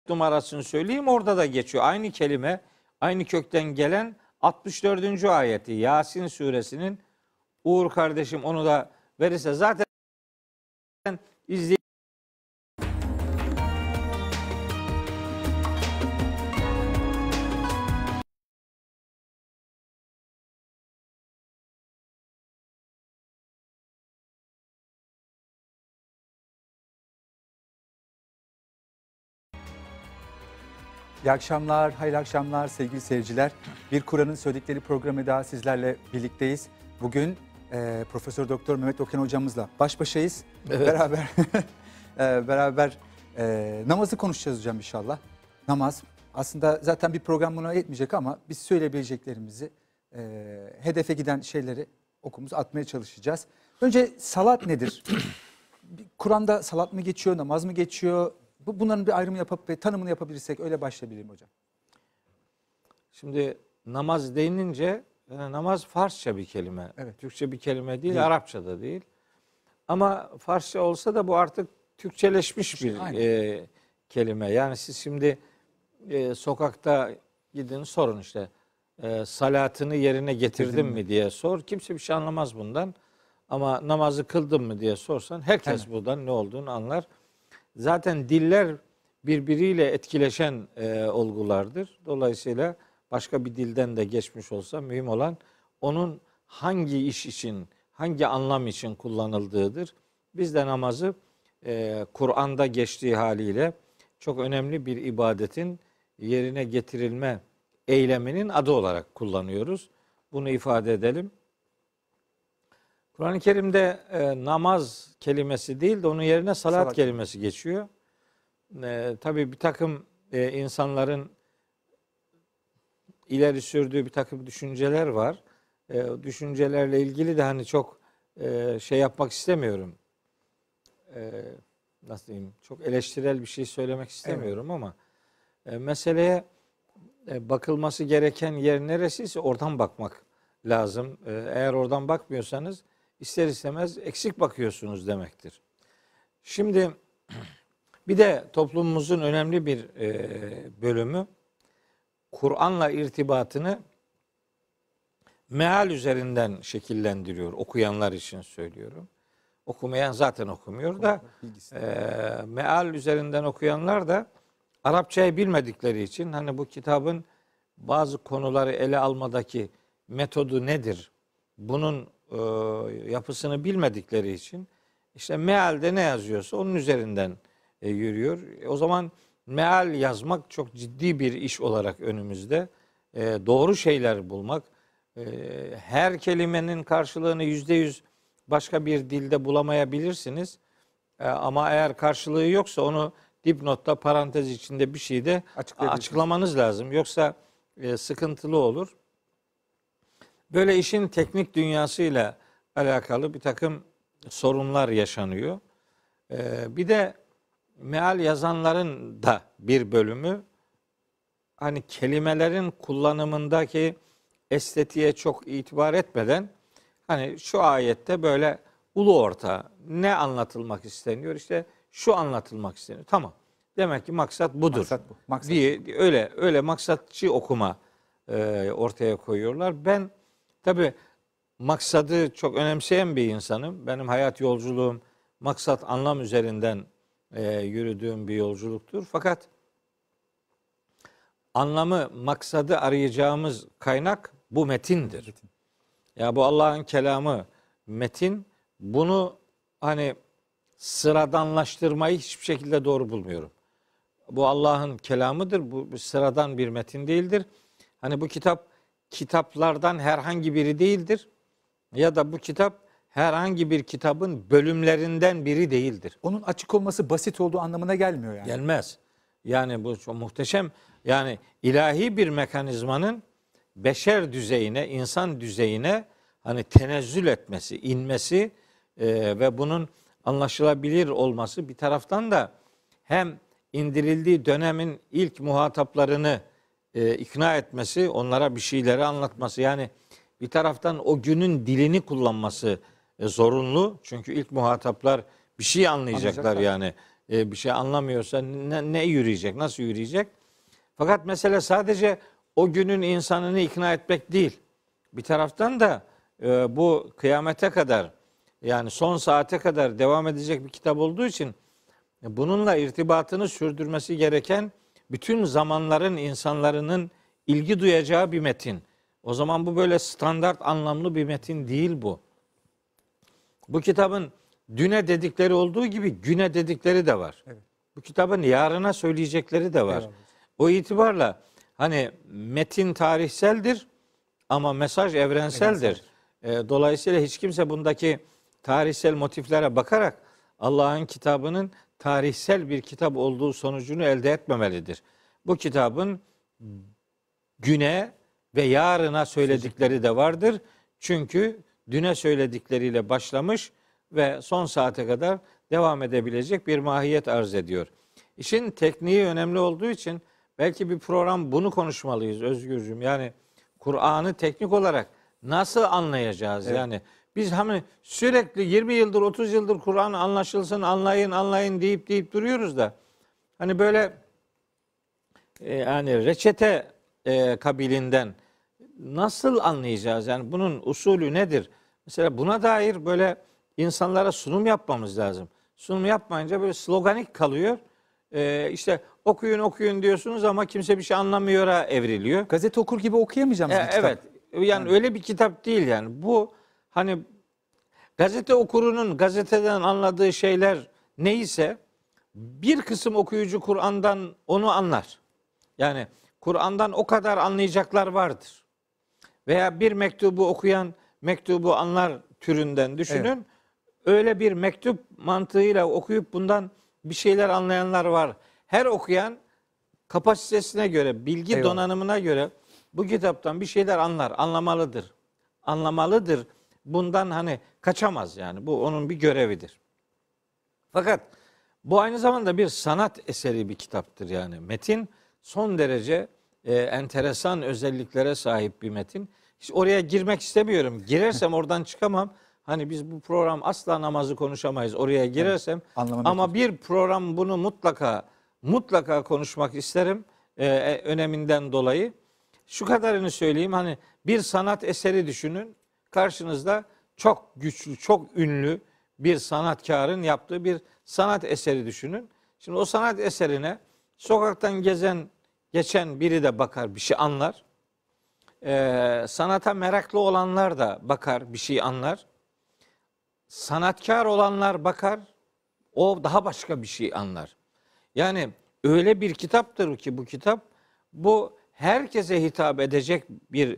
numarasını söyleyeyim, orada da geçiyor. Aynı kelime, aynı kökten gelen 64. ayeti Yasin suresinin. Uğur kardeşim onu da verirse zaten izleyin. İyi akşamlar, hayırlı akşamlar sevgili seyirciler. Bir Kur'an'ın söyledikleri programı daha sizlerle birlikteyiz. Bugün Profesör Doktor Mehmet Okan hocamızla baş başayız. Evet. Beraber namazı konuşacağız hocam inşallah. Namaz aslında zaten bir program buna yetmeyecek ama biz söyleyebileceklerimizi, hedefe giden şeyleri okumuz atmaya çalışacağız. Önce salat nedir? Kur'an'da salat mı geçiyor, namaz mı geçiyor? Bunların bir ayrımı yapıp ve tanımını yapabilirsek öyle başlayabilirim hocam. Şimdi namaz denince namaz Farsça bir kelime. Evet. Türkçe bir kelime değil, Arapça da değil. Ama Farsça olsa da bu artık Türkçeleşmiş bir kelime. Yani siz şimdi sokakta gidin sorun işte salatını yerine getirdin mi diye sor. Kimse bir şey anlamaz bundan. Ama namazı kıldın mı diye sorsan herkes buradan ne olduğunu anlar. Zaten diller birbiriyle etkileşen olgulardır. Dolayısıyla başka bir dilden de geçmiş olsa mühim olan onun hangi iş için, hangi anlam için kullanıldığıdır. Biz de namazı Kur'an'da geçtiği haliyle çok önemli bir ibadetin yerine getirilme eyleminin adı olarak kullanıyoruz. Bunu ifade edelim. Kur'an-ı Kerim'de namaz kelimesi değil de onun yerine salat kelimesi geçiyor. Tabii bir takım insanların ileri sürdüğü bir takım düşünceler var. Düşüncelerle ilgili de hani çok şey yapmak istemiyorum. Nasıl diyeyim? Çok eleştirel bir şey söylemek istemiyorum ama meseleye bakılması gereken yer neresiyse oradan bakmak lazım. Eğer oradan bakmıyorsanız ister istemez eksik bakıyorsunuz demektir. Şimdi bir de toplumumuzun önemli bir bölümü Kur'an'la irtibatını meal üzerinden şekillendiriyor. Okuyanlar için söylüyorum. Okumayan zaten okumuyor da meal üzerinden okuyanlar da Arapçayı bilmedikleri için hani bu kitabın bazı konuları ele almadaki metodu nedir? Bunun yapısını bilmedikleri için işte mealde ne yazıyorsa onun üzerinden yürüyor. O zaman meal yazmak çok ciddi bir iş olarak önümüzde. Doğru şeyler bulmak, her kelimenin karşılığını %100 başka bir dilde bulamayabilirsiniz. Ama eğer karşılığı yoksa onu dipnotta, parantez içinde bir şeyde açıklamanız lazım. Yoksa sıkıntılı olur. Böyle işin teknik dünyasıyla alakalı bir takım sorunlar yaşanıyor. Bir de meal yazanların da bir bölümü hani kelimelerin kullanımındaki estetiğe çok itibar etmeden hani şu ayette böyle ulu orta ne anlatılmak isteniyor? İşte şu anlatılmak isteniyor. Tamam. Demek ki maksat budur. Maksat bu. Maksat diye öyle maksatçı okuma ortaya koyuyorlar. Ben tabii maksadı çok önemseyen bir insanım. Benim hayat yolculuğum maksat anlam üzerinden yürüdüğüm bir yolculuktur. Fakat anlamı, maksadı arayacağımız kaynak bu metindir. Ya bu Allah'ın kelamı metin. Bunu hani sıradanlaştırmayı hiçbir şekilde doğru bulmuyorum. Bu Allah'ın kelamıdır. Bu sıradan bir metin değildir. Hani bu kitap kitaplardan herhangi biri değildir. Ya da bu kitap herhangi bir kitabın bölümlerinden biri değildir. Onun açık olması basit olduğu anlamına gelmiyor yani. Gelmez. Yani bu çok muhteşem. Yani ilahi bir mekanizmanın beşer düzeyine, insan düzeyine hani tenezzül etmesi, inmesi ve bunun anlaşılabilir olması bir taraftan da hem indirildiği dönemin ilk muhataplarını ikna etmesi, onlara bir şeyleri anlatması. Yani bir taraftan o günün dilini kullanması zorunlu. Çünkü ilk muhataplar bir şey anlayacaklar yani. bir şey anlamıyorsa ne yürüyecek, nasıl yürüyecek? Fakat mesele sadece o günün insanını ikna etmek değil. Bir taraftan da bu kıyamete kadar, yani son saate kadar devam edecek bir kitap olduğu için bununla irtibatını sürdürmesi gereken bütün zamanların insanların ilgi duyacağı bir metin. O zaman bu böyle standart anlamlı bir metin değil bu. Bu kitabın düne dedikleri olduğu gibi güne dedikleri de var. Evet. Bu kitabın yarına söyleyecekleri de var. Eyvallah. O itibarla hani metin tarihseldir ama mesaj evrenseldir. Dolayısıyla hiç kimse bundaki tarihsel motiflere bakarak Allah'ın kitabının tarihsel bir kitap olduğu sonucunu elde etmemelidir. Bu kitabın güne ve yarına söyledikleri de vardır. Çünkü düne söyledikleriyle başlamış ve son saate kadar devam edebilecek bir mahiyet arz ediyor. İşin tekniği önemli olduğu için belki bir program bunu konuşmalıyız Özgürcüğüm. Yani Kur'an'ı teknik olarak nasıl anlayacağız? Evet. Yani biz hani sürekli 20 yıldır 30 yıldır Kur'an anlaşılsın, anlayın deyip duruyoruz da hani böyle yani reçete kabilinden nasıl anlayacağız? Yani bunun usulü nedir? Mesela buna dair böyle insanlara sunum yapmamız lazım. Sunum yapmayınca böyle sloganik kalıyor. İşte okuyun diyorsunuz ama kimse bir şey anlamıyor'a evriliyor. Gazete okur gibi okuyamayacağımız bir kitap. Evet. Yani öyle bir kitap değil yani. Bu hani gazete okurunun gazeteden anladığı şeyler neyse bir kısım okuyucu Kur'an'dan onu anlar. Yani Kur'an'dan o kadar anlayacaklar vardır. Veya bir mektubu okuyan mektubu anlar türünden düşünün. Evet. Öyle bir mektup mantığıyla okuyup bundan bir şeyler anlayanlar var. Her okuyan kapasitesine göre, bilgi Eyvallah. donanımına göre bu kitaptan bir şeyler anlar, anlamalıdır. Anlamalıdır. Bundan hani kaçamaz yani. Bu onun bir görevidir. Fakat bu aynı zamanda bir sanat eseri bir kitaptır yani. Metin son derece enteresan özelliklere sahip bir metin. Hiç oraya girmek istemiyorum. Girersem oradan çıkamam. Hani biz bu program asla namazı konuşamayız oraya girersem. Anlamak Ama için. bir program bunu mutlaka konuşmak isterim öneminden dolayı. Şu kadarını söyleyeyim, hani bir sanat eseri düşünün. Karşınızda çok güçlü, çok ünlü bir sanatkarın yaptığı bir sanat eseri düşünün. Şimdi o sanat eserine sokaktan geçen biri de bakar, bir şey anlar. Sanata meraklı olanlar da bakar, bir şey anlar. Sanatkar olanlar bakar, o daha başka bir şey anlar. Yani öyle bir kitaptır ki bu kitap, bu herkese hitap edecek bir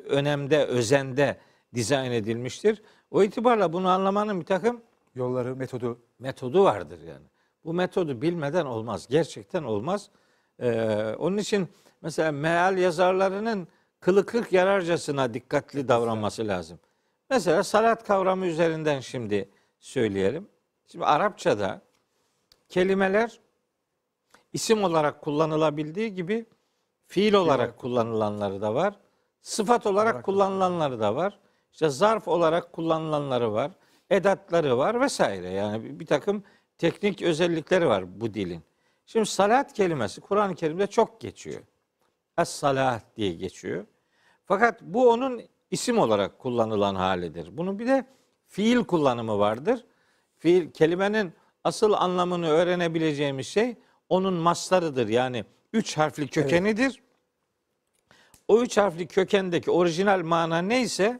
önemde, özende dizayn edilmiştir. O itibarla bunu anlamanın bir takım Yolları, metodu vardır yani. Bu metodu bilmeden olmaz. Gerçekten olmaz. Onun için mesela meal yazarlarının kılı kırk yararcasına dikkatli davranması lazım. Mesela salat kavramı üzerinden şimdi söyleyelim. Şimdi Arapçada kelimeler isim olarak kullanılabildiği gibi fiil olarak kullanılanları da var. Sıfat olarak kullanılanları da var. İşte zarf olarak kullanılanları var. Edatları var vesaire. Yani bir takım teknik özellikleri var bu dilin. Şimdi salat kelimesi Kur'an-ı Kerim'de çok geçiyor. Es-salat diye geçiyor. Fakat bu onun isim olarak kullanılan halidir. Bunun bir de fiil kullanımı vardır. Fiil kelimenin asıl anlamını öğrenebileceğimiz şey onun mastarıdır. Yani 3 harfli kökenidir. O 3 harfli kökendeki orijinal mana neyse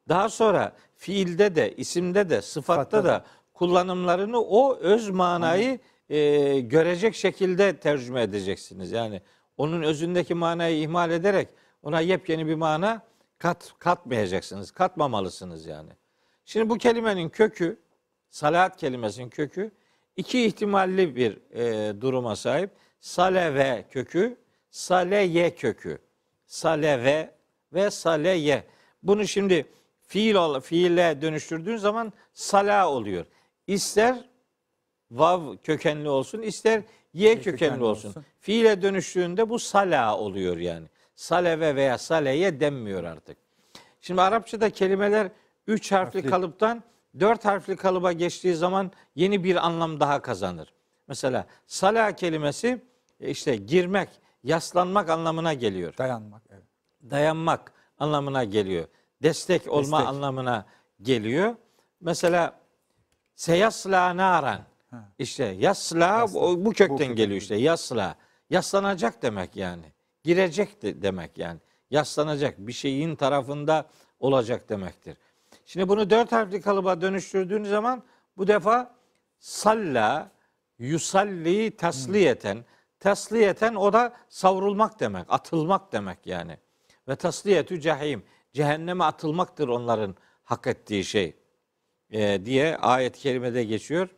daha sonra fiilde de, isimde de, sıfatta da kullanımlarını o öz manayı görecek şekilde tercüme edeceksiniz. Yani onun özündeki manayı ihmal ederek ona yepyeni bir mana katmayacaksınız. Katmamalısınız yani. Şimdi bu kelimenin kökü, salat kelimesinin kökü iki ihtimalli bir duruma sahip. Saleve kökü, saleye kökü. Saleve ve saleye. Bunu şimdi fiile dönüştürdüğün zaman sala oluyor. İster vav kökenli olsun, ister ye kökenli olsun. Fiile dönüştüğünde bu sala oluyor yani. Saleve veya saleye denmiyor artık. Şimdi Arapçada kelimeler 3 harfli kalıptan dört harfli kalıba geçtiği zaman yeni bir anlam daha kazanır. Mesela sala kelimesi işte girmek, yaslanmak anlamına geliyor. Dayanmak. Evet. Dayanmak anlamına geliyor. Destek olma Destek. anlamına geliyor. Mesela seyasla naran. Ha. İşte yasla bu kökten geliyor işte. Yasla. Yaslanacak demek yani. Girecek demek yani. Yaslanacak. Bir şeyin tarafında olacak demektir. Şimdi bunu dört harfli kalıba dönüştürdüğün zaman bu defa salla, yusalli tasliyeten. Tasliyeten o da savrulmak demek. Atılmak demek yani. Ve tasliyetü cehim. Cehenneme atılmaktır onların hak ettiği şey. Diye ayet-i kerimede geçiyor.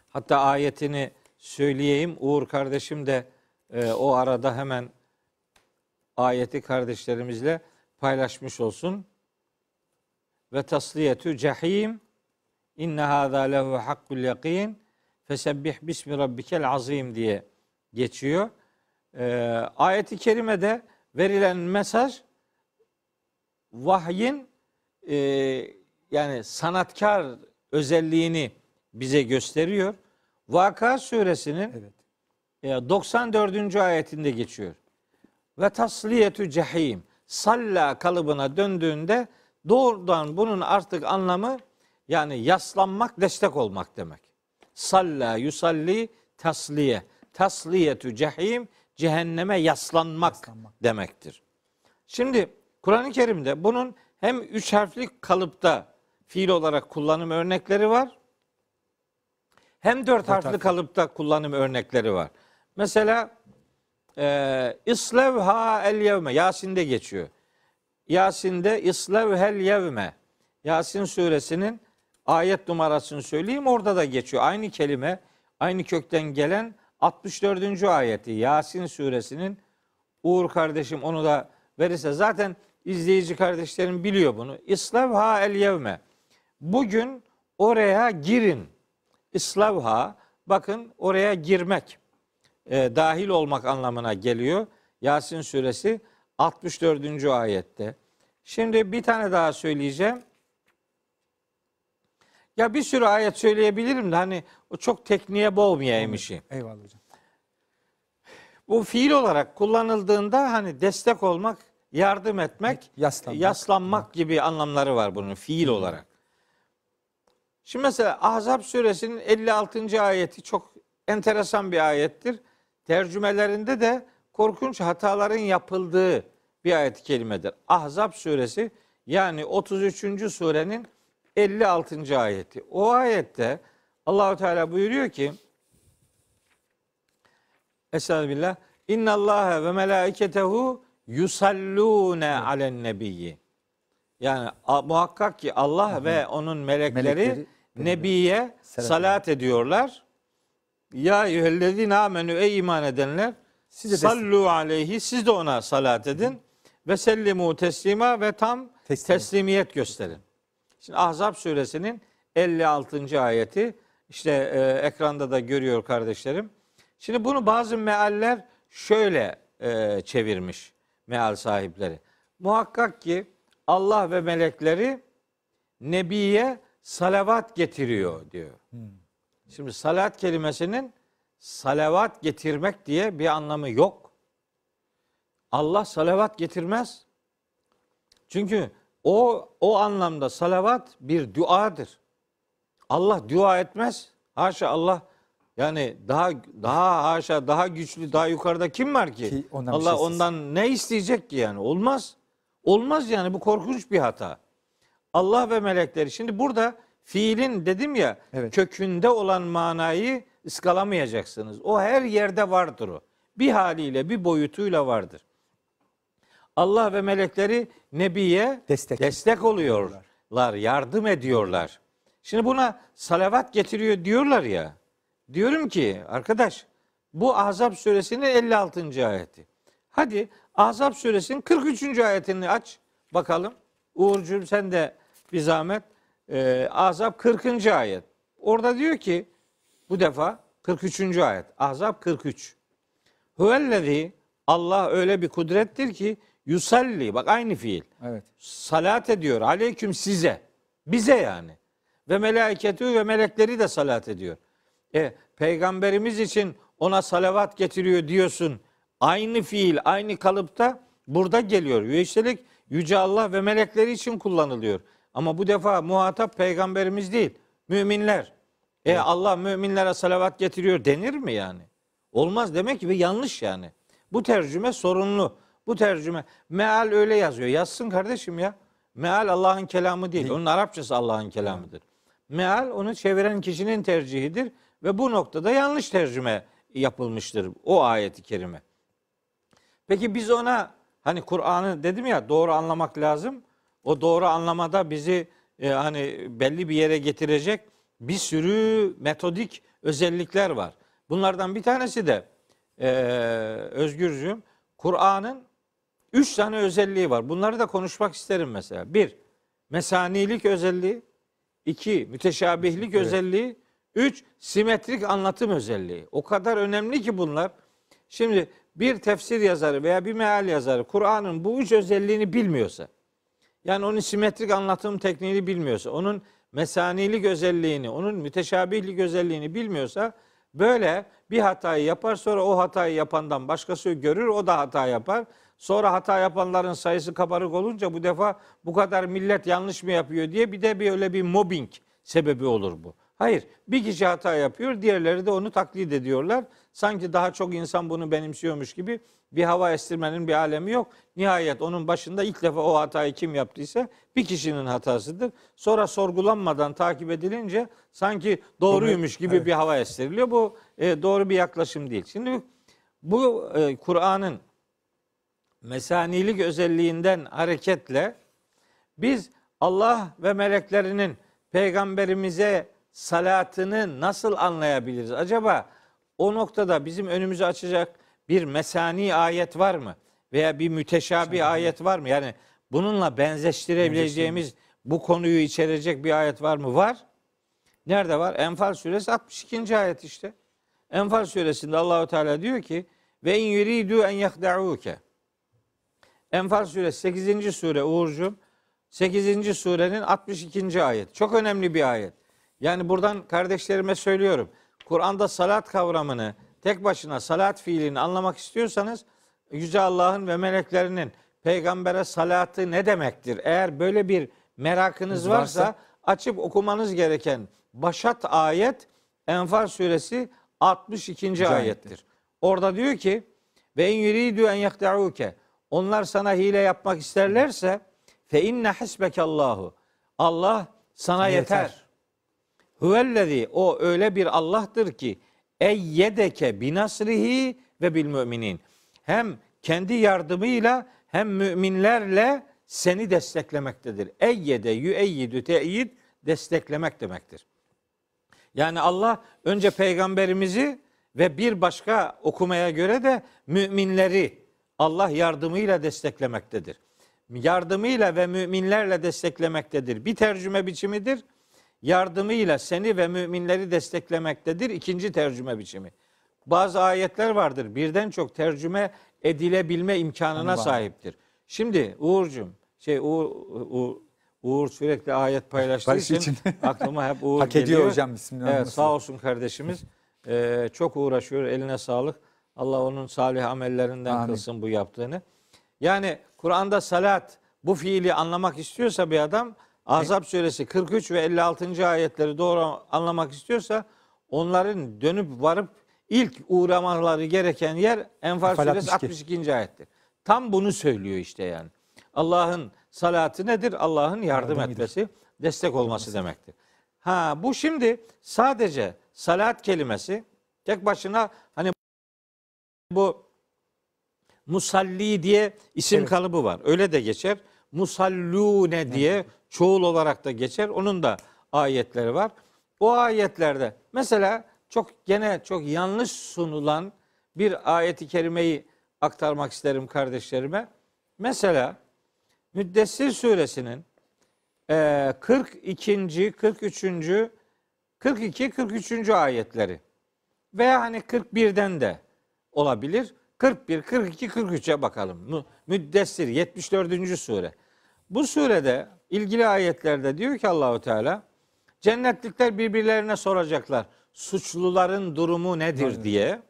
Hatta ayetini söyleyeyim. Uğur kardeşim de o arada hemen ayeti kardeşlerimizle paylaşmış olsun. Ve tasliyetü cehim inne hâzâ lehu hakkul yakîn fesebbih bismi rabbikel azim diye geçiyor. Ayet-i kerimede verilen mesaj vahyin yani sanatkar özelliğini bize gösteriyor. Vaka suresinin 94. ayetinde geçiyor. Ve tasliyetü cehim. Salla kalıbına döndüğünde doğrudan bunun artık anlamı yani yaslanmak, destek olmak demek. Salla, yusalli, tasliye. Tasliyetü cehim, cehenneme yaslanmak demektir. Şimdi Kur'an-ı Kerim'de bunun hem üç harfli kalıpta fiil olarak kullanım örnekleri var. Hem dört harfli kalıpta kullanım örnekleri var. Mesela İslevha el yevme Yasin'de geçiyor. Yasin'de İslevhel yevme Yasin suresinin ayet numarasını söyleyeyim, orada da geçiyor. Aynı kelime, aynı kökten gelen 64. ayeti Yasin suresinin. Uğur kardeşim onu da verirse zaten izleyici kardeşlerim biliyor bunu. İslevha el yevme. Bugün oraya girin. İslavha, bakın oraya girmek, dahil olmak anlamına geliyor. Yasin suresi 64. ayette. Şimdi bir tane daha söyleyeceğim. Ya bir sürü ayet söyleyebilirim de hani o çok tekniğe boğmayayım işi. Eyvallah hocam. Bu fiil olarak kullanıldığında hani destek olmak, yardım etmek, yaslanmak gibi anlamları var bunun fiil olarak. Şimdi mesela Ahzab suresinin 56. ayeti çok enteresan bir ayettir. Tercümelerinde de korkunç hataların yapıldığı bir ayet-i kerimedir. Ahzab suresi yani 33. surenin 56. ayeti. O ayette Allahu Teala buyuruyor ki Estağfirullah. İnnallâhe ve melâiketehu yusallûne alen nebiyyi. Yani muhakkak ki Allah ve onun melekleri Nebiye salat ediyorlar. Ya eyyühellezine amenü ey iman edenler sallu aleyhi siz de ona salat edin ve sellimu teslima ve tam teslimiyet gösterin. Şimdi Ahzab suresinin 56. ayeti işte ekranda da görüyor kardeşlerim. Şimdi bunu bazı mealler şöyle çevirmiş meal sahipleri. Muhakkak ki Allah ve melekleri Nebiye salavat getiriyor diyor. Şimdi salat kelimesinin salavat getirmek diye bir anlamı yok. Allah salavat getirmez. Çünkü o anlamda salavat bir duadır. Allah dua etmez. Haşa Allah yani daha haşa daha güçlü daha yukarıda kim var ki? Allah ondan ne isteyecek ki yani? Olmaz. Olmaz yani bu korkunç bir hata. Allah ve melekleri. Şimdi burada fiilin dedim ya kökünde olan manayı ıskalamayacaksınız. O her yerde vardır o. Bir haliyle bir boyutuyla vardır. Allah ve melekleri Nebiye destek oluyorlar, yardım ediyorlar. Şimdi buna salavat getiriyor diyorlar ya. Diyorum ki arkadaş bu Ahzab suresinin 56. ayeti. Hadi Ahzab suresinin 43. ayetini aç bakalım. Uğurcuğum sen de bir zahmet. Ahzab 40. ayet. Orada diyor ki bu defa 43. ayet. Ahzab 43. Huvellezî Allah öyle bir kudrettir ki yusalli. Bak aynı fiil. Evet. Salat ediyor. Aleyküm size. Bize yani. Ve melaiketü ve melekleri de salat ediyor. Peygamberimiz için ona salavat getiriyor diyorsun. Aynı fiil, aynı kalıpta burada geliyor. Ve üstelik Yüce Allah ve melekleri için kullanılıyor. Ama bu defa muhatap peygamberimiz değil, müminler. Allah müminlere salavat getiriyor denir mi yani? Olmaz, demek ki bir yanlış yani. Bu tercüme sorunlu. Bu tercüme, meal öyle yazıyor. Yazsın kardeşim ya. Meal Allah'ın kelamı değil. Onun Arapçası Allah'ın kelamıdır. Meal onu çeviren kişinin tercihidir ve bu noktada yanlış tercüme yapılmıştır o ayeti kerime. Peki biz ona, hani Kur'an'ı dedim ya, doğru anlamak lazım. O doğru anlamada bizi hani belli bir yere getirecek bir sürü metodik özellikler var. Bunlardan bir tanesi de Özgürcüğüm, Kur'an'ın 3 tane özelliği var. Bunları da konuşmak isterim mesela. 1, mesanilik özelliği. 2, müteşabihlik özelliği. 3, simetrik anlatım özelliği. O kadar önemli ki bunlar. Şimdi bir tefsir yazarı veya bir meal yazarı Kur'an'ın bu 3 özelliğini bilmiyorsa, yani onun simetrik anlatım tekniğini bilmiyorsa, onun mesanilik özelliğini, onun müteşabihlik özelliğini bilmiyorsa, böyle bir hatayı yapar, sonra o hatayı yapandan başkası görür, o da hata yapar. Sonra hata yapanların sayısı kabarık olunca bu defa bu kadar millet yanlış mı yapıyor diye bir de öyle bir mobbing sebebi olur bu. Hayır, bir kişi hata yapıyor, diğerleri de onu taklit ediyorlar. Sanki daha çok insan bunu benimsiyormuş gibi bir hava estirmenin bir alemi yok. Nihayet onun başında ilk defa o hatayı kim yaptıysa bir kişinin hatasıdır. Sonra sorgulanmadan takip edilince sanki doğruymuş gibi bir hava estiriliyor. Bu doğru bir yaklaşım değil. Şimdi bu Kur'an'ın mesanilik özelliğinden hareketle biz Allah ve meleklerinin peygamberimize salatını nasıl anlayabiliriz? Acaba o noktada bizim önümüzü açacak bir mesani ayet var mı? Veya bir müteşabih ayet var mı? Yani bununla benzeştirebileceğimiz, bu konuyu içerecek bir ayet var mı? Var. Nerede var? Enfal suresi 62. ayet işte. Enfal suresinde Allahu Teala diyor ki ve in yuridu en yahda'uke. Enfal suresi 8. sure Uğurcuğum. 8. surenin 62. ayet. Çok önemli bir ayet. Yani buradan kardeşlerime söylüyorum. Kur'an'da salat kavramını, tek başına salat fiilini anlamak istiyorsanız, Yüce Allah'ın ve meleklerinin peygambere salatı ne demektir? Eğer böyle bir merakınız varsa açıp okumanız gereken başat ayet Enfal suresi 62. ayettir. Orada diyor ki ve in yuridu en yahda'uke. Onlar sana hile yapmak isterlerse fe inne hasbekallahu. Allah sana yeter. Huvellezî, o öyle bir Allah'tır ki eyyedeke binasrihi ve bil müminin. Hem kendi yardımıyla hem müminlerle seni desteklemektedir. Eyyede yüeyyidü te'yid, desteklemek demektir. Yani Allah önce peygamberimizi ve bir başka okumaya göre de müminleri Allah yardımıyla desteklemektedir. Yardımıyla ve müminlerle desteklemektedir. Bir tercüme biçimidir. Yardımıyla seni ve müminleri desteklemektedir. İkinci tercüme biçimi. Bazı ayetler vardır. Birden çok tercüme edilebilme imkanına sahiptir. Şimdi Uğur'cum, Uğur sürekli ayet paylaştığı için aklıma hep Uğur hak geliyor. ediyor hocam, bismillah. Evet, sağ olsun kardeşimiz. Çok uğraşıyor. Eline sağlık. Allah onun salih amellerinden kılsın bu yaptığını. Yani Kur'an'da salat, bu fiili anlamak istiyorsa bir adam, Ahzab suresi 43 ve 56. ayetleri doğru anlamak istiyorsa, onların dönüp varıp ilk uğramaları gereken yer Enfal suresi 62. ayettir. Tam bunu söylüyor işte yani. Allah'ın salatı nedir? Allah'ın yardım etmesi, destek olması demektir. Bu şimdi sadece salat kelimesi tek başına, hani bu musalli diye isim kalıbı var. Öyle de geçer. Musallune diye çoğul olarak da geçer. Onun da ayetleri var. O ayetlerde mesela çok yanlış sunulan bir ayeti kerimeyi aktarmak isterim kardeşlerime. Mesela Müddessir suresinin 42, 43, 42, 43. ayetleri veya hani 41'den de olabilir. 41, 42, 43'e bakalım. Müddessir 74. sure. Bu surede ilgili ayetlerde diyor ki Allahu Teala, cennetlikler birbirlerine soracaklar suçluların durumu nedir diye.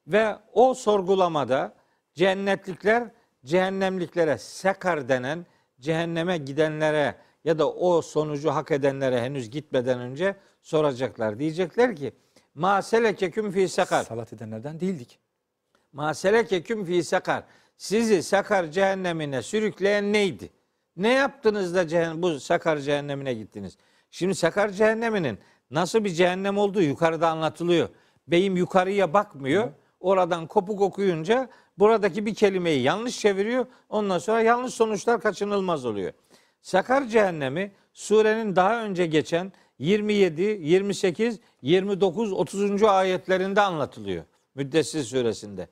Ve o sorgulamada cennetlikler cehennemliklere, sekar denen cehenneme gidenlere ya da o sonucu hak edenlere henüz gitmeden önce soracaklar. Diyecekler ki ma selekeküm fi sekar. Salat edenlerden değildik. Ma selekeküm fi sekar. Sizi sekar cehennemine sürükleyen neydi? Ne yaptınız da bu sekar cehennemine gittiniz? Şimdi sekar cehenneminin nasıl bir cehennem olduğu yukarıda anlatılıyor. Beyim yukarıya bakmıyor. Oradan kopuk okuyunca buradaki bir kelimeyi yanlış çeviriyor. Ondan sonra yanlış sonuçlar kaçınılmaz oluyor. Sakar cehennemi surenin daha önce geçen 27, 28, 29, 30. ayetlerinde anlatılıyor. Müddessir suresinde.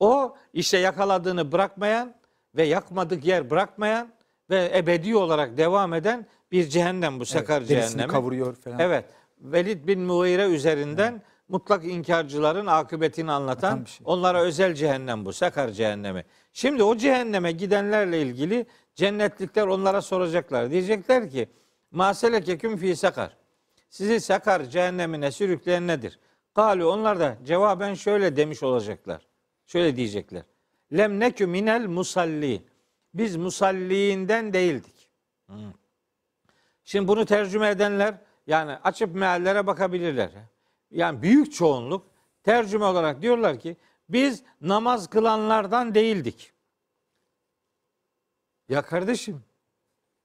O işte yakaladığını bırakmayan ve yakmadık yer bırakmayan ve ebedi olarak devam eden bir cehennem bu Sakar cehennemi. Kavuruyor falan. Evet. Velid bin Mughire üzerinden mutlak inkarcıların akıbetini anlatan onlara özel cehennem bu. Sakar cehennemi. Şimdi o cehenneme gidenlerle ilgili cennetlikler onlara soracaklar. Diyecekler ki maselekeküm fi sakar. Sizi sakar cehennemine sürükleyen nedir? Galu onlar da cevaben şöyle demiş olacaklar. Şöyle diyecekler. Lem nekü minel musalli. Biz musalliinden değildik. Şimdi bunu tercüme edenler yani açıp meallere bakabilirler. Yani büyük çoğunluk tercüme olarak diyorlar ki biz namaz kılanlardan değildik. Ya kardeşim,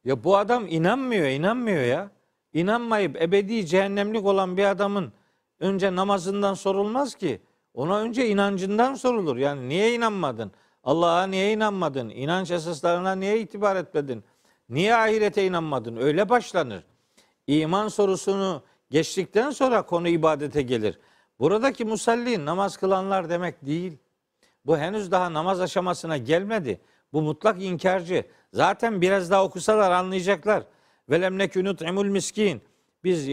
ya bu adam inanmıyor ya. İnanmayıp ebedi cehennemlik olan bir adamın önce namazından sorulmaz ki. Ona önce inancından sorulur. Yani niye inanmadın? Allah'a niye inanmadın? İnanç esaslarına niye itibar etmedin? Niye ahirete inanmadın? Öyle başlanır. İman sorusunu geçtikten sonra konu ibadete gelir. Buradaki musalli namaz kılanlar demek değil. Bu henüz daha namaz aşamasına gelmedi. Bu mutlak inkarcı. Zaten biraz daha okusalar anlayacaklar. Velem nekü nut'imul miskin. Biz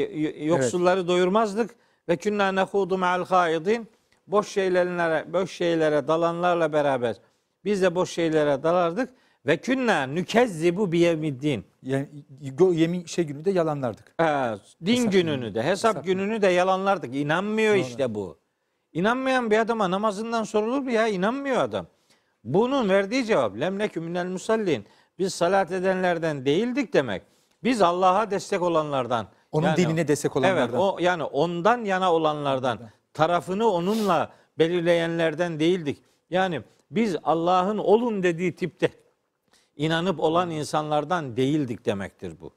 yoksulları doyurmazdık ve künnâ nehudu me'al haidin. Boş şeylere dalanlarla beraber biz de boş şeylere dalardık ve künnâ nükezzibu biyevmiddin. Yani yemin günü de yalanlardık. Din Hesap gününü de, hesap gününü de yalanlardık. İnanmıyor işte bu. İnanmayan bir adama namazından sorulur mu ya? İnanmıyor adam. Bunun verdiği cevap lemnekü minel musallin. Biz salat edenlerden değildik demek. Biz Allah'a destek olanlardan. Onun dinine destek olanlardan. Evet, yani ondan yana olanlardan. Tarafını onunla belirleyenlerden değildik. Yani biz Allah'ın olun dediği tipte inanıp olan insanlardan değildik demektir bu.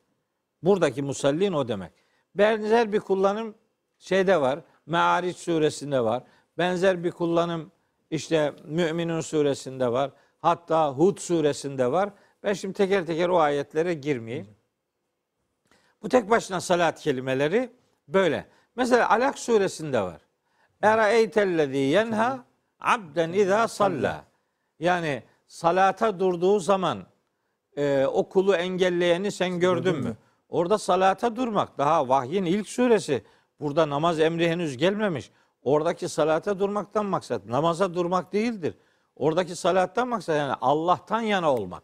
Buradaki musallin o demek. Benzer bir kullanım şeyde var. Me'ariç suresinde var. Benzer bir kullanım işte Mü'minun suresinde var. Hatta Hud suresinde var. Ben şimdi teker teker o ayetlere girmeyeyim. Bu tek başına salat kelimeleri böyle. Mesela Alak suresinde var. Eraeytellezî yenha abden izâ salla. Yani salata durduğu zaman o kulu engelleyeni sen gördün mü? Orada salata durmak daha vahyin ilk suresi. Burada namaz emri henüz gelmemiş. Oradaki salata durmaktan maksat namaza durmak değildir. Oradaki salattan maksat yani Allah'tan yana olmak.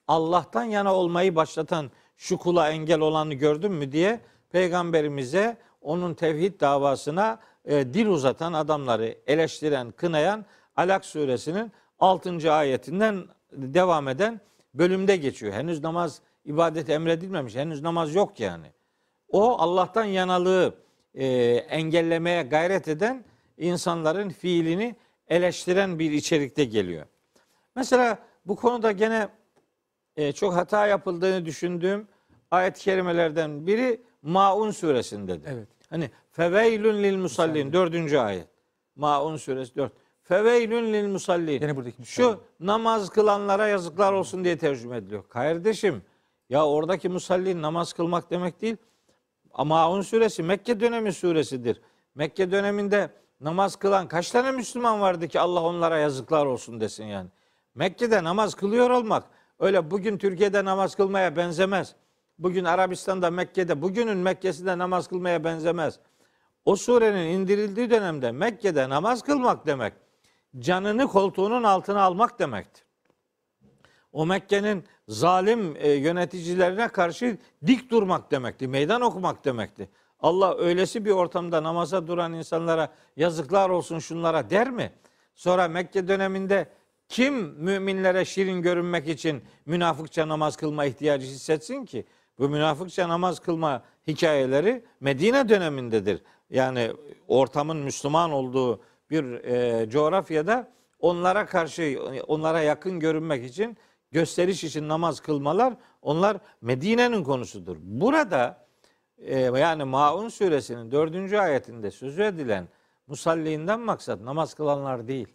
Allah'tan yana olmayı başlatan şu kula engel olanı gördün mü diye peygamberimize onun tevhid davasına dil uzatan adamları eleştiren, kınayan Alak suresinin 6. ayetinden devam eden bölümde geçiyor. Henüz namaz ibadet emredilmemiş. Henüz namaz yok yani. O Allah'tan yanalığı engellemeye gayret eden insanların fiilini eleştiren bir içerikte geliyor. Mesela bu konuda gene çok hata yapıldığını düşündüğüm ayet-i kerimelerden biri Maun suresindedir. Evet. Hani feveylün lil musallin 4. ayet. Maun suresi 4. Feveylün lil musallin. Yine buradaki Şu namaz kılanlara yazıklar olsun diye tercüme ediliyor. Kardeşim ya oradaki musallin namaz kılmak demek değil. Maun suresi Mekke dönemi suresidir. Mekke döneminde namaz kılan kaç tane Müslüman vardı ki Allah onlara yazıklar olsun desin yani. Mekke'de namaz kılıyor olmak öyle bugün Türkiye'de namaz kılmaya benzemez. Bugün Arabistan'da Mekke'de bugünün Mekke'sinde namaz kılmaya benzemez. O surenin indirildiği dönemde Mekke'de namaz kılmak demek canını koltuğunun altına almak demektir. O Mekke'nin zalim yöneticilerine karşı dik durmak demekti. Meydan okumak demekti. Allah öylesi bir ortamda namaza duran insanlara yazıklar olsun şunlara der mi? Sonra Mekke döneminde kim müminlere şirin görünmek için münafıkça namaz kılma ihtiyacı hissetsin ki? Bu münafıkça namaz kılma hikayeleri Medine dönemindedir. Yani ortamın Müslüman olduğu bir coğrafyada onlara karşı, onlara yakın görünmek için, gösteriş için namaz kılmalar, onlar Medine'nin konusudur. Burada yani Maun suresinin 4. ayetinde sözü edilen musalliğinden maksat namaz kılanlar değil.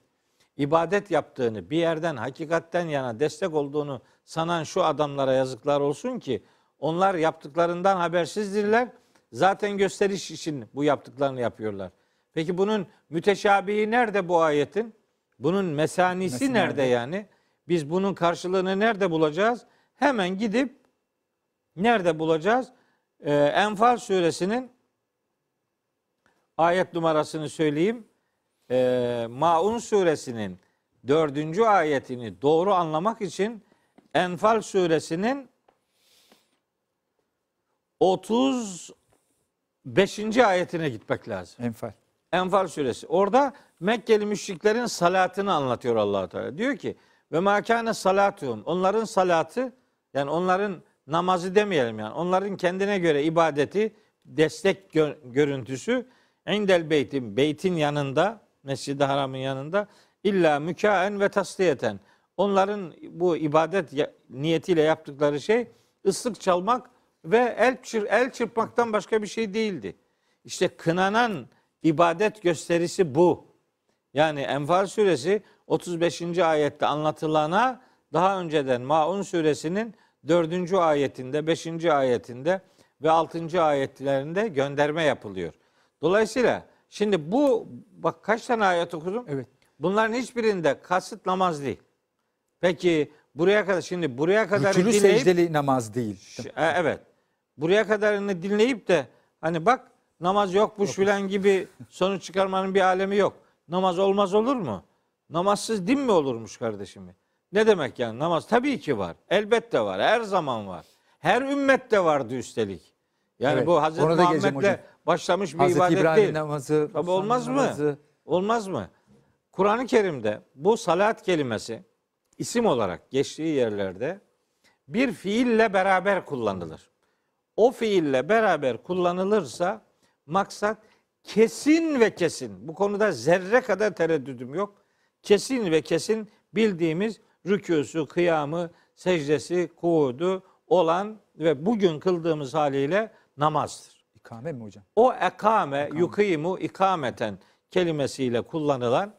İbadet yaptığını, bir yerden hakikatten yana destek olduğunu sanan şu adamlara yazıklar olsun ki onlar yaptıklarından habersizdirler. Zaten gösteriş için bu yaptıklarını yapıyorlar. Peki bunun müteşabihi nerede bu ayetin? Bunun mesanisi nerede yani? Biz bunun karşılığını nerede bulacağız? Hemen gidip nerede bulacağız? Enfal suresinin ayet numarasını söyleyeyim. Maun suresinin 4. ayetini doğru anlamak için Enfal suresinin 35. ayetine gitmek lazım. Enfal. Enfal suresi. Orada Mekkeli müşriklerin salatını anlatıyor Allah Teala. Diyor ki ve makane salatuhum. Onların salatı, yani onların namazı demeyelim yani. Onların kendine göre ibadeti, destek görüntüsü indel beytin yanında, Mescid-i Haram'ın yanında illa mükaen ve tasliyeten. Onların bu ibadet niyetiyle yaptıkları şey ıslık çalmak ve el çırpmaktan başka bir şey değildi. İşte kınanan ibadet gösterisi bu. Yani Enfal suresi 35. ayette anlatılana daha önceden Maun suresinin 4. ayetinde, 5. ayetinde ve 6. ayetlerinde gönderme yapılıyor. Dolayısıyla şimdi bu, bak kaç tane ayet okudum? Evet. Bunların hiçbirinde kasıt namaz değil. Peki buraya kadar, şimdi buraya kadar Rükûlü secdeli namaz değil. evet. Buraya kadarını dinleyip de hani bak namaz yokmuş filan gibi sonuç çıkarmanın bir alemi yok. Namaz olmaz olur mu? Namazsız din mi olurmuş kardeşim? Ne demek yani namaz? Tabii ki var. Elbette var. Her zaman var. Her ümmette vardı üstelik. Yani Evet, bu Hazreti ona da geleceğim Muhammed'le hocam. başlamış bir Hazreti ibadet İbrahim değil. namazı, Tabii Musa olmaz mı? namazı. Olmaz mı? Kur'an-ı Kerim'de bu salat kelimesi isim olarak geçtiği yerlerde bir fiille beraber kullanılır. O fiille beraber kullanılırsa maksat kesin ve kesin. Bu konuda zerre kadar tereddüdüm yok. Kesin ve kesin bildiğimiz rükûsu, kıyamı, secdesi, kuudu olan ve bugün kıldığımız haliyle namazdır. İkame mi hocam? O ekame, yukimu, ikameten kelimesiyle kullanılan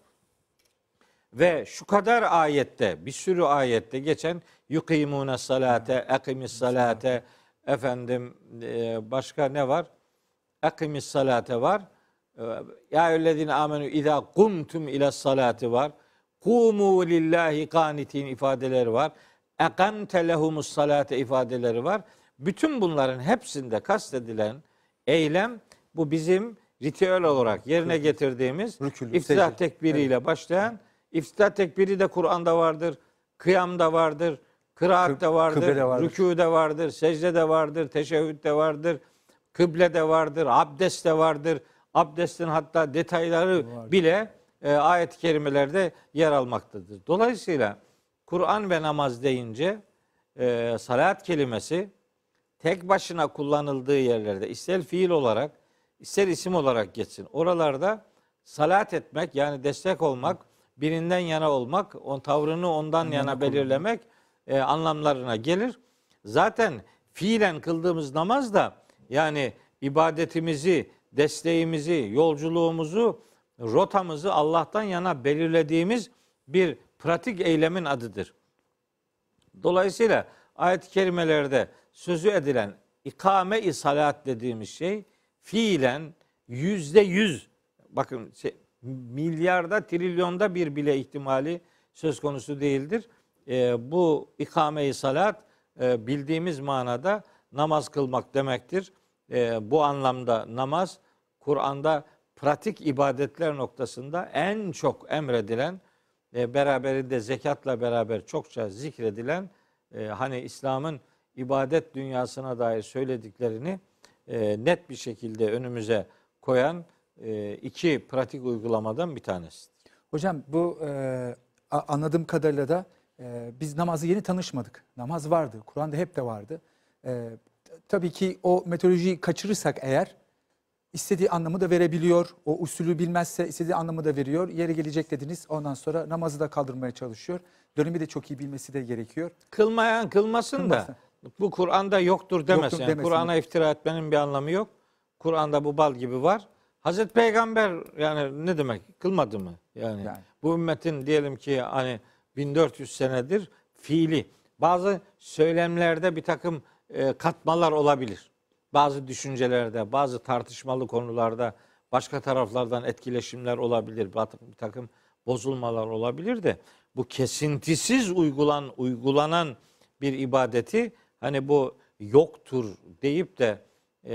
ve şu kadar ayette, bir sürü ayette geçen yukimune salate, ekimis salate, efendim başka ne var? Ekimis salate var. Ya eyyühellezine amenu izâ kumtum ila salati var. Kumu lillahi kanitin ifadeleri var. Ekamte lehumus salate ifadeleri var. Bütün bunların hepsinde kastedilen eylem bu bizim ritüel olarak yerine getirdiğimiz Rükûlü, iftitah secde. tekbiriyle başlayan, iftitah tekbiri de Kur'an'da vardır, kıyamda vardır, kıraatte vardır, kıblede vardır. rükûde vardır, secdede vardır, teşehhütte vardır, kıblede vardır, abdestte vardır. Abdestin hatta detayları bile ayet-i kerimelerde yer almaktadır. Dolayısıyla Kur'an ve namaz deyince salat kelimesi tek başına kullanıldığı yerlerde ister fiil olarak ister isim olarak geçsin. Oralarda salat etmek yani destek olmak, birinden yana olmak, on tavrını ondan yana belirlemek anlamlarına gelir. Zaten fiilen kıldığımız namaz da yani ibadetimizi, desteğimizi, yolculuğumuzu, rotamızı Allah'tan yana belirlediğimiz bir pratik eylemin adıdır. Dolayısıyla ayet-i kerimelerde sözü edilen ikame-i salat dediğimiz şey fiilen %100, bakın milyarda, trilyonda bir bile ihtimali söz konusu değildir. Bu ikame-i salat bildiğimiz manada namaz kılmak demektir. Bu anlamda namaz Kur'an'da pratik ibadetler noktasında en çok emredilen beraberinde zekatla beraber çokça zikredilen hani İslam'ın ibadet dünyasına dair söylediklerini net bir şekilde önümüze koyan iki pratik uygulamadan bir tanesi. Hocam bu anladığım kadarıyla da biz namazı yeni tanışmadık. Namaz vardı. Kur'an'da hep de vardı. Tabii ki o metodolojiyi kaçırırsak eğer istediği anlamı da verebiliyor. O usulü bilmezse istediği anlamı da veriyor. Yeri gelecek dediniz. Ondan sonra namazı da kaldırmaya çalışıyor. Dönemi de çok iyi bilmesi de gerekiyor. Kılmayan kılmasın da bu Kur'an'da yoktur demesin. Yoktur Yani demesin. Kur'an'a iftira etmenin bir anlamı yok. Kur'an'da bu bal gibi var. Hazreti Peygamber yani ne demek? Kılmadı mı? Yani bu ümmetin diyelim ki hani 1400 senedir fiili. Bazı söylemlerde bir takım katmalar olabilir. Bazı düşüncelerde, bazı tartışmalı konularda başka taraflardan etkileşimler olabilir. Bir takım bozulmalar olabilir de bu kesintisiz uygulanan bir ibadeti hani bu yoktur deyip de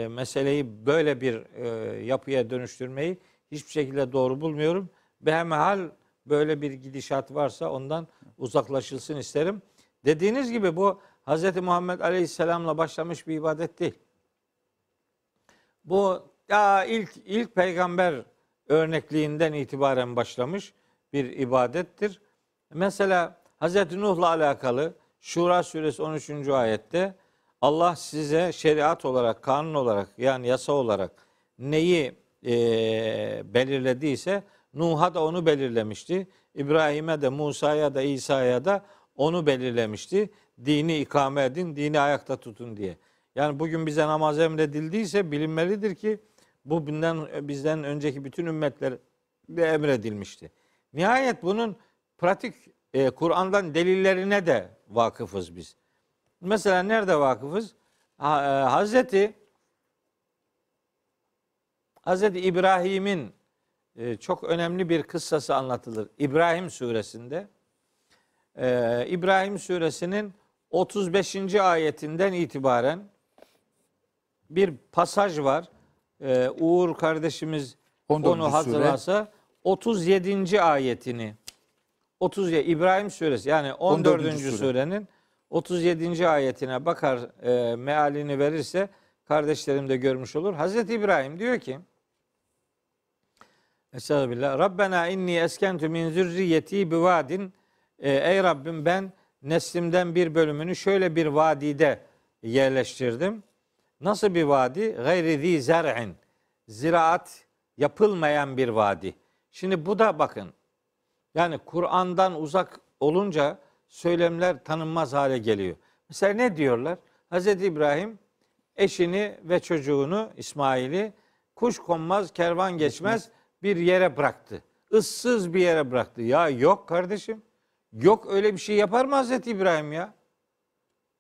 meseleyi böyle bir yapıya dönüştürmeyi hiçbir şekilde doğru bulmuyorum. Behemehal böyle bir gidişat varsa ondan uzaklaşılsın isterim. Dediğiniz gibi bu Hz. Muhammed Aleyhisselam'la başlamış bir ibadet değil. Bu ilk peygamber örnekliğinden itibaren başlamış bir ibadettir. Mesela Hz. Nuh'la alakalı Şura suresi 13. ayette Allah size şeriat olarak, kanun olarak yani yasa olarak neyi belirlediyse Nuh'a da onu belirlemişti. İbrahim'e de, Musa'ya da, İsa'ya da onu belirlemişti. Dini ikame edin, dini ayakta tutun diye. Yani bugün bize namaz emredildiyse bilinmelidir ki bu bizden önceki bütün ümmetler de emredilmişti. Nihayet bunun pratik Kur'an'dan delillerine de vakıfız biz. Mesela nerede vakıfız? Hazreti İbrahim'in çok önemli bir kıssası anlatılır. İbrahim suresinde. İbrahim suresinin 35. ayetinden itibaren bir pasaj var. Uğur kardeşimiz 14. onu hazırlarsa 37. ayetini İbrahim suresi yani 14. surenin 37. ayetine bakar mealini verirse kardeşlerim de görmüş olur. Hazreti İbrahim diyor ki Estağfirullah. Rabbena inni eskentu min zürriyeti bivadin. Ey Rabbim ben neslimden bir bölümünü şöyle bir vadide yerleştirdim. Nasıl bir vadi? Gayri zi zer'in. Ziraat yapılmayan bir vadi. Şimdi bu da bakın. Yani Kur'an'dan uzak olunca söylemler tanınmaz hale geliyor. Mesela ne diyorlar? Hazreti İbrahim eşini ve çocuğunu İsmail'i kuş konmaz, kervan geçmez bir yere bıraktı. Issız bir yere bıraktı. Ya yok kardeşim. Yok öyle bir şey yapar mı Hazreti İbrahim ya?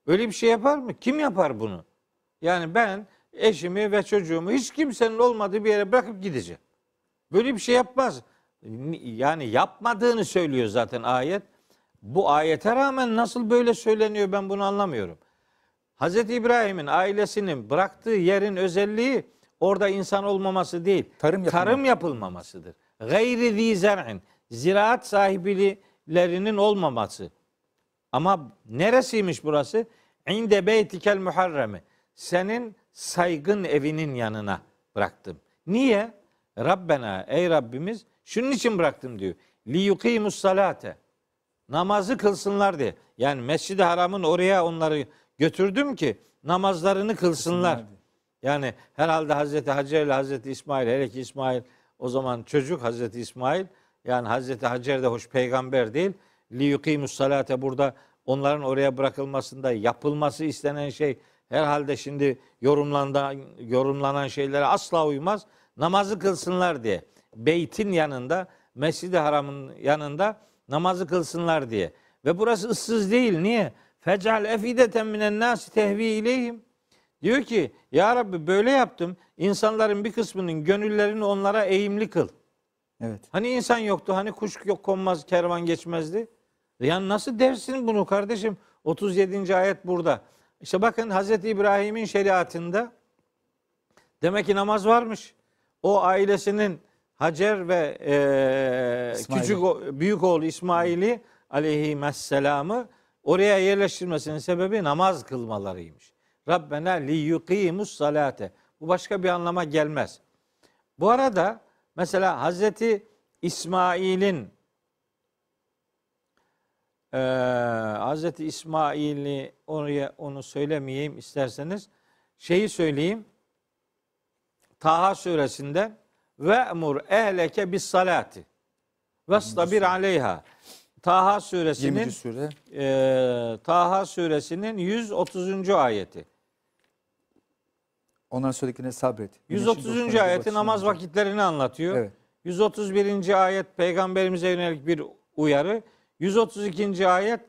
Öyle bir şey yapar mı? Kim yapar bunu? Yani ben eşimi ve çocuğumu hiç kimsenin olmadığı bir yere bırakıp gideceğim. Böyle bir şey yapmaz. Yani yapmadığını söylüyor zaten ayet. Bu ayete rağmen nasıl böyle söyleniyor ben bunu anlamıyorum. Hazreti İbrahim'in ailesinin bıraktığı yerin özelliği orada insan olmaması değil. Tarım yapılmamasıdır. Gayri zi zer'in. Ziraat sahibilerinin olmaması. Ama neresiymiş burası? İnde beytikel muharremi. Senin saygın evinin yanına bıraktım. Niye? Rabbena ey Rabbimiz şunun için bıraktım diyor. Li yukimus salate. Namazı kılsınlar diye. Yani Mescid-i Haram'ın oraya onları götürdüm ki namazlarını kılsınlar. Yani herhalde Hazreti Hacer ile Hazreti İsmail, hele ki İsmail o zaman çocuk Hazreti İsmail. Yani Hazreti Hacer de hoş peygamber değil. Li yukimus salate burada onların oraya bırakılmasında yapılması istenen şey herhalde şimdi yorumlanan şeylere asla uymaz. Namazı kılsınlar diye. Beytin yanında, Mescid-i Haram'ın yanında namazı kılsınlar diye. Ve burası ıssız değil. Niye? Fecal efideten minen nasi tehvi ileyhim. Diyor ki ya Rabbi böyle yaptım. İnsanların bir kısmının gönüllerini onlara eğimli kıl. Evet. Hani insan yoktu. Hani kuş yok konmaz, kervan geçmezdi. Yani nasıl dersin bunu kardeşim? 37. ayet burada. İşte bakın Hazreti İbrahim'in şeriatında demek ki namaz varmış. O ailesinin Hacer ve büyük oğlu İsmail'i aleyhisselamı oraya yerleştirmesinin sebebi namaz kılmalarıymış. Rabbena li yuqimus salate. Bu başka bir anlama gelmez. Bu arada mesela Hazreti İsmail'in Hazreti İsmail'i onu söylemeyeyim isterseniz şeyi söyleyeyim. Taha suresinde ve emur ehleke bis salati vestabir aleyha. Taha suresinin 20. sure. Taha suresinin 130. ayeti. Ondan söylediklerine sabret. 130. ayeti namaz vakitlerini anlatıyor. Evet. 131. ayet peygamberimize yönelik bir uyarı. 132. ayet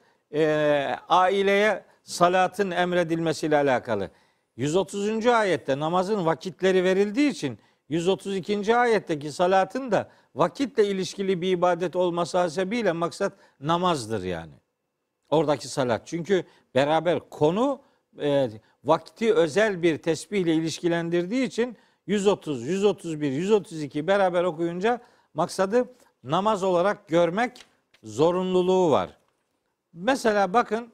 aileye salatın emredilmesiyle alakalı. 130. ayette namazın vakitleri verildiği için 132. ayetteki salatın da vakitle ilişkili bir ibadet olması hasebiyle maksat namazdır yani. Oradaki salat. Çünkü beraber konu vakti özel bir tesbihle ilişkilendirdiği için 130, 131, 132 beraber okuyunca maksadı namaz olarak görmek zorunluluğu var. Mesela bakın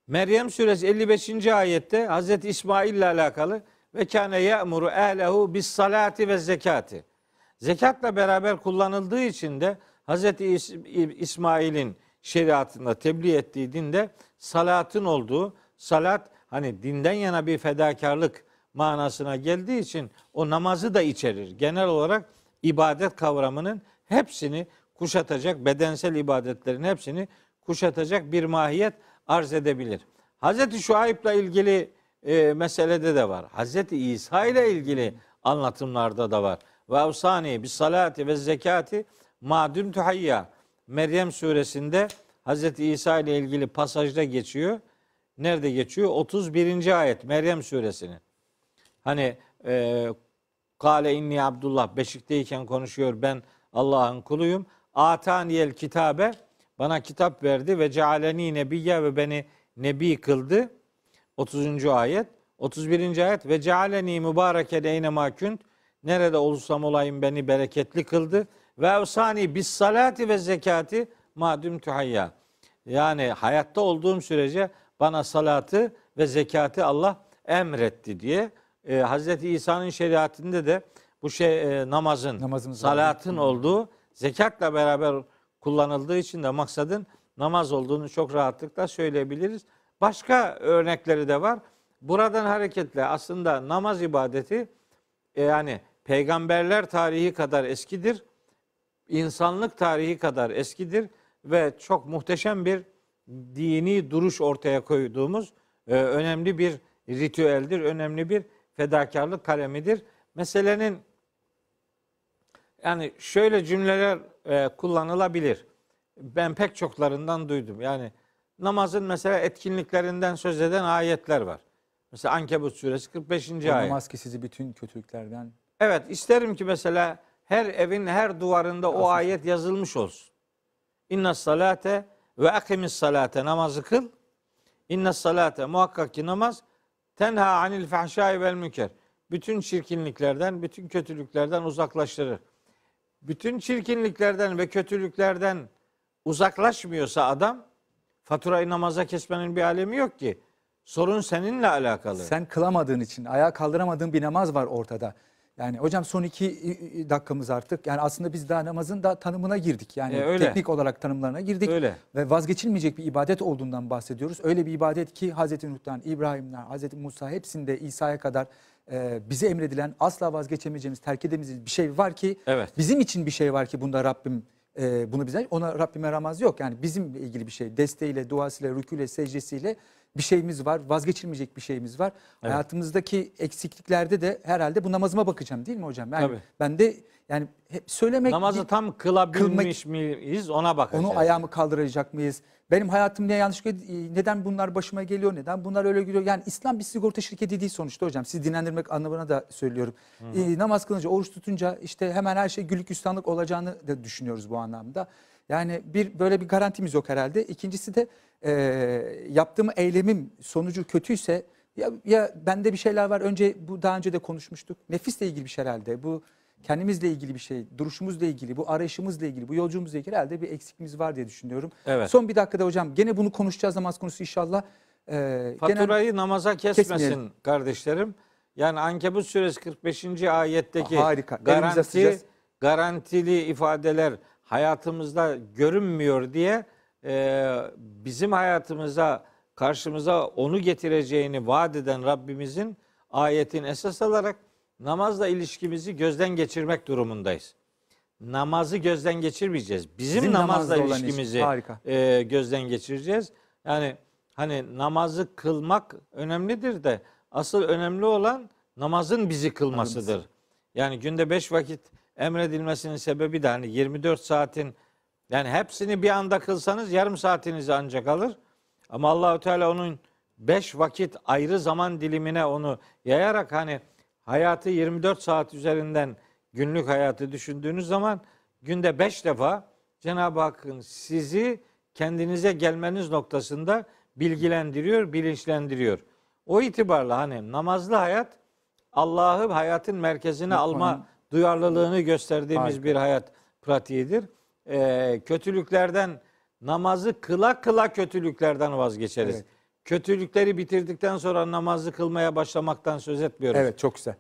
Meryem suresi 55. ayette Hazreti İsmail ile alakalı ve kâne ye'muru ehlehu bis salati ve zekati. Zekatla beraber kullanıldığı için de Hazreti İsmail'in şeriatında tebliğ ettiği dinde salatın olduğu, salat hani dinden yana bir fedakarlık manasına geldiği için o namazı da içerir. Genel olarak ibadet kavramının hepsini kuşatacak, bedensel ibadetlerin hepsini kuşatacak bir mahiyet arz edebilir. Hazreti Şuayb'la ilgili meselede de var. Hazreti İsa ile ilgili anlatımlarda da var. Ve avsani bis salati ve zekati madüm tuhayya. Meryem suresinde Hazreti İsa ile ilgili pasajda geçiyor. Nerede geçiyor? 31. ayet Meryem suresinin. Hani Kale inni Abdullah beşikteyken konuşuyor, ben Allah'ın kuluyum. Ataniyel kitabe, bana kitap verdi ve cealeni nebiyye ve beni nebi kıldı. 30. ayet. 31. ayet ve cealeni mübareken eynemâ künt, nerede olursam olayım beni bereketli kıldı. Ve evsani bis salati ve zekati madüm tuhayya. Yani hayatta olduğum sürece bana salatı ve zekatı Allah emretti diye. Hazreti İsa'nın şeriatinde de bu namazın, salatın olduğu, zekatla beraber kullanıldığı için de maksadın namaz olduğunu çok rahatlıkla söyleyebiliriz. Başka örnekleri de var. Buradan hareketle aslında namaz ibadeti yani peygamberler tarihi kadar eskidir, insanlık tarihi kadar eskidir ve çok muhteşem bir dini duruş ortaya koyduğumuz önemli bir ritüeldir, önemli bir fedakarlık kalemidir. Meselenin yani şöyle cümleler kullanılabilir. Ben pek çoklarından duydum. Yani namazın mesela etkinliklerinden söz eden ayetler var. Mesela Ankebut suresi 45. ayet. Namaz ki sizi bütün kötülüklerden. Evet, isterim ki mesela her evin her duvarında o ayet yazılmış olsun. İnne salate ve akimis salate, namazı kıl. İnne salate, muhakkak ki namaz tenha anil fahşai vel münker. Bütün çirkinliklerden, bütün kötülüklerden uzaklaştırır. Bütün çirkinliklerden ve kötülüklerden uzaklaşmıyorsa adam, faturayı namaza kesmenin bir alemi yok ki. Sorun seninle alakalı. Sen kılamadığın için, ayağa kaldıramadığın bir namaz var ortada. Yani hocam son 2 dakikamız artık. Yani aslında biz daha namazın da tanımına girdik. Yani teknik olarak tanımlarına girdik. Öyle. Ve vazgeçilmeyecek bir ibadet olduğundan bahsediyoruz. Öyle bir ibadet ki Hazreti Nuh'tan, İbrahim'den, Hazreti Musa hepsinde İsa'ya kadar bize emredilen, asla vazgeçemeyeceğimiz, terk edemeyeceğimiz bir şey var ki, bizim için bir şey var ki bunda Rabbim bunu bize, ona Rabbime ramaz yok. Yani bizimle ilgili bir şey. Desteğiyle, duasıyla, rükûyle, secdesiyle bir şeyimiz var. Vazgeçilmeyecek bir şeyimiz var. Evet. Hayatımızdaki eksikliklerde de herhalde bu namazıma bakacağım değil mi hocam? Yani ben de yani hep söylemek... Namazı tam kılabilmiş miyiz ona bakacağız. Onu ayağımı kaldıracak mıyız? Benim hayatım ne yanlış, neden bunlar başıma geliyor, neden bunlar öyle geliyor? Yani İslam bir sigorta şirketi değil sonuçta hocam. Sizi dinlendirmek anlamına da söylüyorum. Namaz kılınca, oruç tutunca işte hemen her şey güllük gülistanlık olacağını da düşünüyoruz bu anlamda. Yani böyle bir garantimiz yok herhalde. İkincisi de yaptığım eylemim sonucu kötüyse ya bende bir şeyler var. Daha önce de konuşmuştuk. Nefisle ilgili bir şey herhalde. Bu kendimizle ilgili bir şey, duruşumuzla ilgili, bu arayışımızla ilgili, bu yolculuğumuzla ilgili herhalde bir eksikliğimiz var diye düşünüyorum. Evet. Son bir dakikada hocam gene bunu konuşacağız, namaz konusu inşallah. Faturayı namaza kesmesin kesmeyelim. kardeşlerim. Yani Ankebut suresi 45. ayetteki Harika. Elimize sıcağız. garantili ifadeler hayatımızda görünmüyor diye bizim hayatımıza, karşımıza onu getireceğini vaat eden Rabbimizin ayetin esas alarak namazla ilişkimizi gözden geçirmek durumundayız. Namazı gözden geçirmeyeceğiz. Bizim namazla namazla olan ilişkimizi harika. Gözden geçireceğiz. Yani hani namazı kılmak önemlidir de asıl önemli olan namazın bizi kılmasıdır. Yani günde 5 vakit emredilmesinin sebebi de hani 24 saatin, yani hepsini bir anda kılsanız yarım saatinizi ancak alır. Ama Allahu Teala onun 5 vakit ayrı zaman dilimine onu yayarak hani hayatı 24 saat üzerinden günlük hayatı düşündüğünüz zaman günde 5 defa Cenab-ı Hakk'ın sizi kendinize gelmeniz noktasında bilgilendiriyor, bilinçlendiriyor. O itibarla hani namazlı hayat Allah'ı hayatın merkezine alma duyarlılığını gösterdiğimiz Harika. bir hayat pratiğidir. Kötülüklerden, namazı kıla kıla kötülüklerden vazgeçeriz. Evet. Kötülükleri bitirdikten sonra namazı kılmaya başlamaktan söz etmiyoruz. Evet, çok güzel.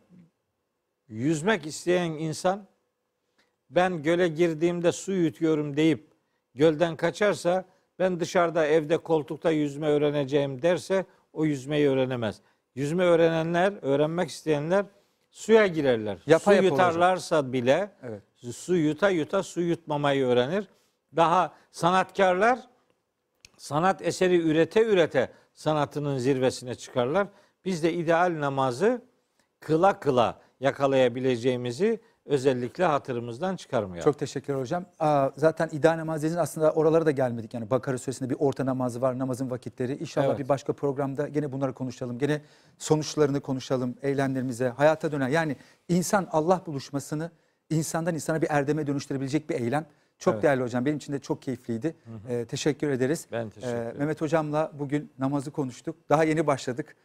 Yüzmek isteyen insan ben göle girdiğimde su yutuyorum deyip gölden kaçarsa, ben dışarıda evde koltukta yüzme öğreneceğim derse o yüzmeyi öğrenemez. Yüzme öğrenenler, öğrenmek isteyenler suya girerler. Yapa su yapa yutarlarsa bile Evet. su yuta yuta su yutmamayı öğrenir. Daha sanatkarlar sanat eseri ürete ürete sanatının zirvesine çıkarlar. Biz de ideal namazı kıla kıla yakalayabileceğimizi özellikle hatırımızdan çıkarmayalım. Çok teşekkürler hocam. Zaten ideal namaz dediğiniz, aslında oralara da gelmedik. Yani Bakara Suresi'nde bir orta namazı var, namazın vakitleri. İnşallah Evet. bir başka programda gene bunları konuşalım. Gene sonuçlarını konuşalım, eylemlerimize, hayata dönen. Yani insan Allah buluşmasını insandan insana bir erdeme dönüştürebilecek bir eylem. Çok Evet. değerli hocam. Benim için de çok keyifliydi. Teşekkür ederiz. Ben teşekkür ederim. Mehmet hocamla bugün namazı konuştuk. Daha yeni başladık.